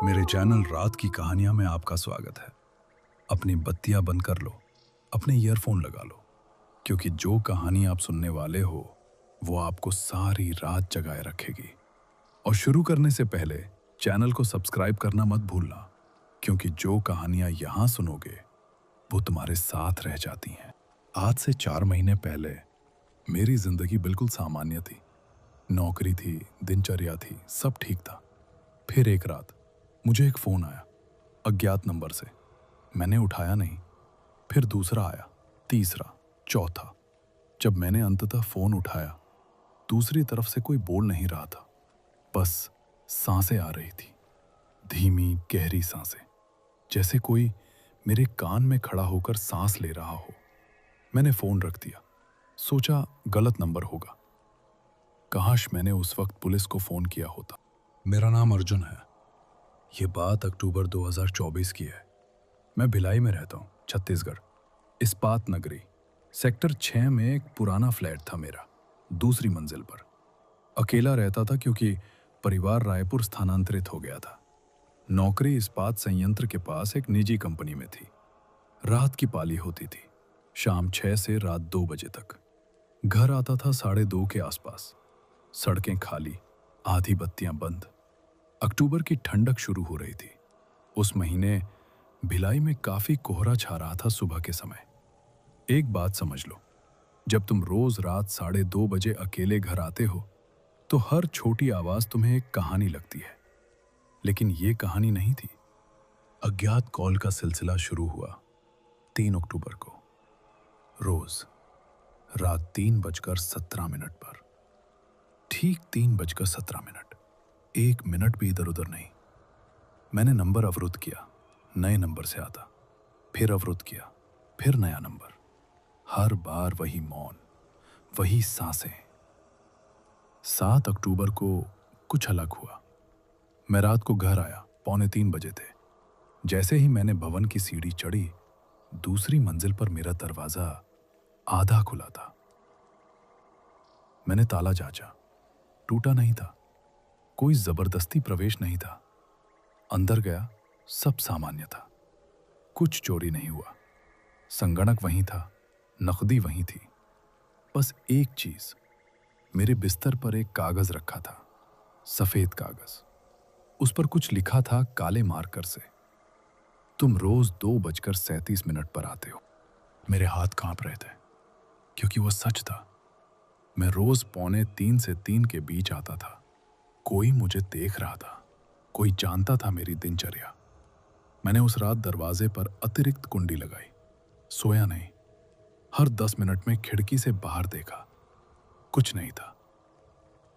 मेरे चैनल रात की कहानियां में आपका स्वागत है। अपनी बत्तियां बंद कर लो, अपने ईयरफोन लगा लो, क्योंकि जो कहानी आप सुनने वाले हो वो आपको सारी रात जगाए रखेगी। और शुरू करने से पहले चैनल को सब्सक्राइब करना मत भूलना, क्योंकि जो कहानियां यहां सुनोगे वो तुम्हारे साथ रह जाती हैं। आज से 4 महीने पहले मेरी जिंदगी बिल्कुल सामान्य थी। नौकरी थी, दिनचर्या थी, सब ठीक था। फिर एक रात मुझे एक फोन आया, अज्ञात नंबर से। मैंने उठाया नहीं। फिर दूसरा आया, तीसरा, चौथा। जब मैंने अंततः फोन उठाया, दूसरी तरफ से कोई बोल नहीं रहा था, बस सांसें आ रही थी, धीमी गहरी सांसें, जैसे कोई मेरे कान में खड़ा होकर सांस ले रहा हो। मैंने फोन रख दिया, सोचा गलत नंबर होगा। काश मैंने उस वक्त पुलिस को फोन किया होता। मेरा नाम अर्जुन है। ये बात अक्टूबर 2024 की है। मैं भिलाई में रहता हूँ, छत्तीसगढ़, इस्पात नगरी। सेक्टर 6 में एक पुराना फ्लैट था मेरा, दूसरी मंजिल पर। अकेला रहता था क्योंकि परिवार रायपुर स्थानांतरित हो गया था। नौकरी इस्पात संयंत्र के पास एक निजी कंपनी में थी। रात की पाली होती थी, शाम 6 से रात 2 बजे तक। घर आता था 2:30 के आसपास। सड़कें खाली, आधी बत्तियां बंद। अक्टूबर की ठंडक शुरू हो रही थी। उस महीने भिलाई में काफी कोहरा छा रहा था सुबह के समय। एक बात समझ लो, जब तुम रोज रात 2:30 बजे अकेले घर आते हो तो हर छोटी आवाज तुम्हें एक कहानी लगती है। लेकिन ये कहानी नहीं थी। अज्ञात कॉल का सिलसिला शुरू हुआ 3 अक्टूबर को, रोज रात 3:17 पर। ठीक 3:17, 1 मिनट भी इधर उधर नहीं। मैंने नंबर अवरुद्ध किया, नए नंबर से आता। फिर अवरुद्ध किया, फिर नया नंबर। हर बार वही मौन, वही सांसें। 7 अक्टूबर को कुछ अलग हुआ। मैं रात को घर आया, 2:45 बजे थे। जैसे ही मैंने भवन की सीढ़ी चढ़ी, दूसरी मंजिल पर मेरा दरवाजा आधा खुला था। मैंने ताला जांचा, टूटा नहीं था। कोई जबरदस्ती प्रवेश नहीं था। अंदर गया, सब सामान्य था। कुछ चोरी नहीं हुआ। संगणक वहीं था, नकदी वहीं थी। बस एक चीज, मेरे बिस्तर पर एक कागज रखा था, सफेद कागज। उस पर कुछ लिखा था काले मार्कर से, तुम रोज 2:37 पर आते हो। मेरे हाथ कांप रहे थे, क्योंकि वो सच था। मैं रोज 2:45 से 3 के बीच आता था। कोई मुझे देख रहा था, कोई जानता था मेरी दिनचर्या। मैंने उस रात दरवाजे पर अतिरिक्त कुंडी लगाई। सोया नहीं। हर 10 मिनट में खिड़की से बाहर देखा, कुछ नहीं था।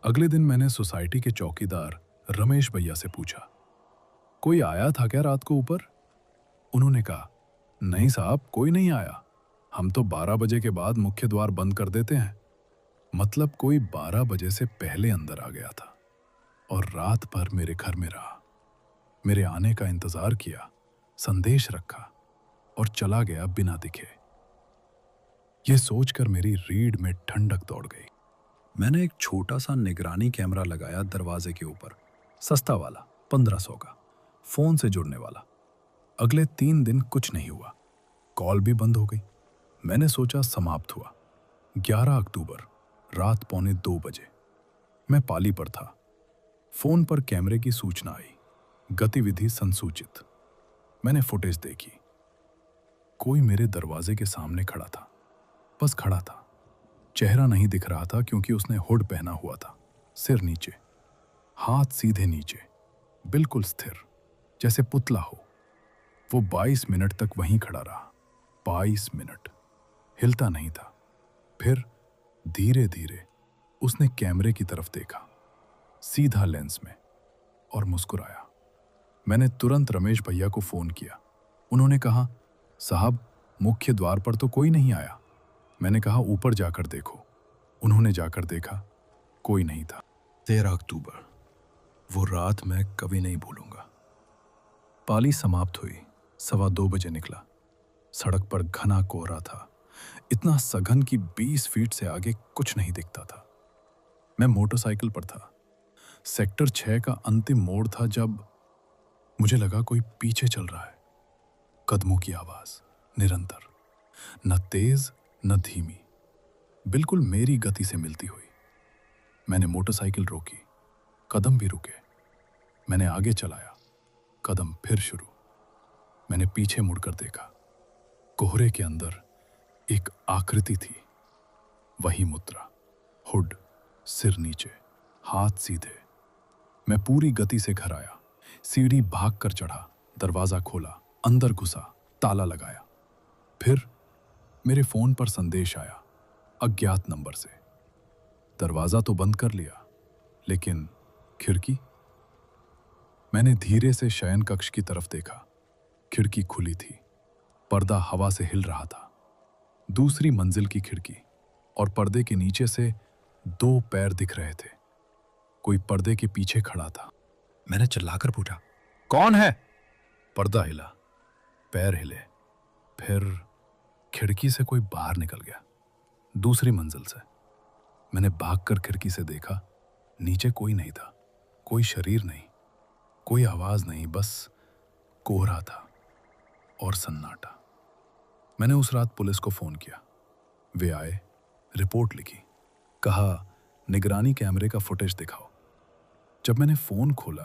अगले दिन मैंने सोसाइटी के चौकीदार रमेश भैया से पूछा, कोई आया था क्या रात को ऊपर? उन्होंने कहा, नहीं साहब, कोई नहीं आया। हम तो 12 बजे के बाद मुख्य द्वार बंद कर देते हैं। मतलब कोई 12 बजे से पहले अंदर आ गया था और रात भर मेरे घर में रहा। मेरे आने का इंतजार किया, संदेश रखा और चला गया बिना दिखे। यह सोचकर मेरी रीढ़ में ठंडक दौड़ गई। मैंने एक छोटा सा निगरानी कैमरा लगाया दरवाजे के ऊपर, सस्ता वाला, 1500 का, फोन से जुड़ने वाला। अगले 3 दिन कुछ नहीं हुआ। कॉल भी बंद हो गई। मैंने सोचा समाप्त हुआ। 11 अक्टूबर रात 1:45 मैं पाली पर था। फोन पर कैमरे की सूचना आई, गतिविधि संसूचित। मैंने फुटेज देखी। कोई मेरे दरवाजे के सामने खड़ा था, बस खड़ा था। चेहरा नहीं दिख रहा था क्योंकि उसने हुड पहना हुआ था। सिर नीचे, हाथ सीधे नीचे, बिल्कुल स्थिर, जैसे पुतला हो। वो 22 मिनट तक वहीं खड़ा रहा। 22 मिनट, हिलता नहीं था। फिर धीरे धीरे उसने कैमरे की तरफ देखा, सीधा लेंस में, और मुस्कुराया। मैंने तुरंत रमेश भैया को फोन किया। उन्होंने कहा, साहब, मुख्य द्वार पर तो कोई नहीं आया। मैंने कहा, ऊपर जाकर देखो। उन्होंने जाकर देखा, कोई नहीं था। 13 अक्टूबर, वो रात मैं कभी नहीं भूलूंगा। पाली समाप्त हुई, 2:15 बजे निकला। सड़क पर घना कोहरा था, इतना सघन कि 20 फीट से आगे कुछ नहीं दिखता था। मैं मोटरसाइकिल पर था। सेक्टर 6 का अंतिम मोड़ था जब मुझे लगा कोई पीछे चल रहा है। कदमों की आवाज निरंतर, न तेज न धीमी, बिल्कुल मेरी गति से मिलती हुई। मैंने मोटरसाइकिल रोकी, कदम भी रुके। मैंने आगे चलाया, कदम फिर शुरू। मैंने पीछे मुड़कर देखा। कोहरे के अंदर एक आकृति थी, वही मुद्रा, हुड, सिर नीचे, हाथ सीधे। मैं पूरी गति से घर आया, सीढ़ी भाग कर चढ़ा, दरवाजा खोला, अंदर घुसा, ताला लगाया। फिर मेरे फोन पर संदेश आया, अज्ञात नंबर से। दरवाजा तो बंद कर लिया, लेकिन खिड़की? मैंने धीरे से शयन कक्ष की तरफ देखा। खिड़की खुली थी, पर्दा हवा से हिल रहा था। दूसरी मंजिल की खिड़की, और पर्दे के नीचे से 2 पैर दिख रहे थे। कोई पर्दे के पीछे खड़ा था। मैंने चिल्लाकर पूछा, कौन है? पर्दा हिला, पैर हिले, फिर खिड़की से कोई बाहर निकल गया, दूसरी मंजिल से। मैंने भागकर खिड़की से देखा, नीचे कोई नहीं था, कोई शरीर नहीं, कोई आवाज नहीं, बस कोहरा था और सन्नाटा। मैंने उस रात पुलिस को फोन किया। वे आए, रिपोर्ट लिखी, कहा निगरानी कैमरे का फुटेज दिखाओ। जब मैंने फोन खोला,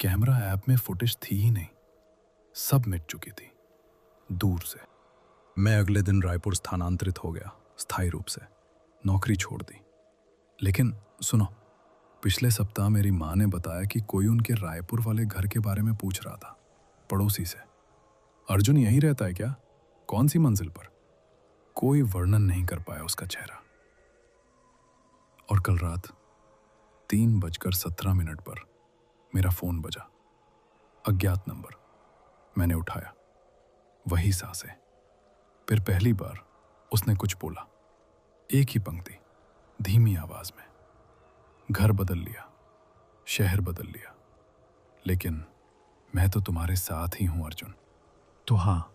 कैमरा ऐप में फुटेज थी ही नहीं, सब मिट चुकी थी दूर से। मैं अगले दिन रायपुर स्थानांतरित हो गया, स्थायी रूप से। नौकरी छोड़ दी। लेकिन सुनो, पिछले सप्ताह मेरी माँ ने बताया कि कोई उनके रायपुर वाले घर के बारे में पूछ रहा था, पड़ोसी से। अर्जुन यहीं रहता है क्या? कौन सी मंजिल पर? कोई वर्णन नहीं कर पाया उसका चेहरा। और कल रात 3:17 पर मेरा फोन बजा, अज्ञात नंबर। मैंने उठाया, वही सासे। फिर पहली बार उसने कुछ बोला, एक ही पंक्ति, धीमी आवाज में। घर बदल लिया, शहर बदल लिया, लेकिन मैं तो तुम्हारे साथ ही हूं अर्जुन। तो हाँ,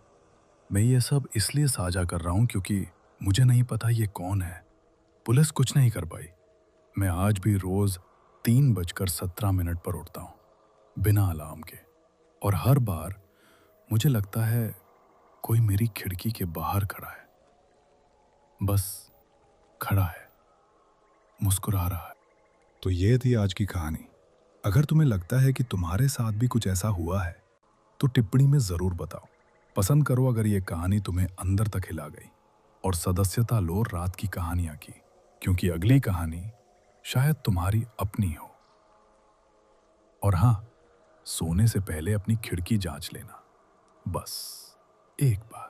मैं ये सब इसलिए साझा कर रहा हूं क्योंकि मुझे नहीं पता ये कौन है। पुलिस कुछ नहीं कर पाई। मैं आज भी रोज 3:17 पर उठता हूं, बिना अलार्म के, और हर बार मुझे लगता है कोई मेरी खिड़की के बाहर खड़ा है। बस खड़ा है, मुस्कुरा रहा है। तो ये थी आज की कहानी। अगर तुम्हें लगता है कि तुम्हारे साथ भी कुछ ऐसा हुआ है तो टिप्पणी में जरूर बताओ। पसंद करो अगर ये कहानी तुम्हें अंदर तक हिला गई, और सदस्यता लो रात की कहानियां की, क्योंकि अगली कहानी शायद तुम्हारी अपनी हो। और हां, सोने से पहले अपनी खिड़की जांच लेना, बस एक बार।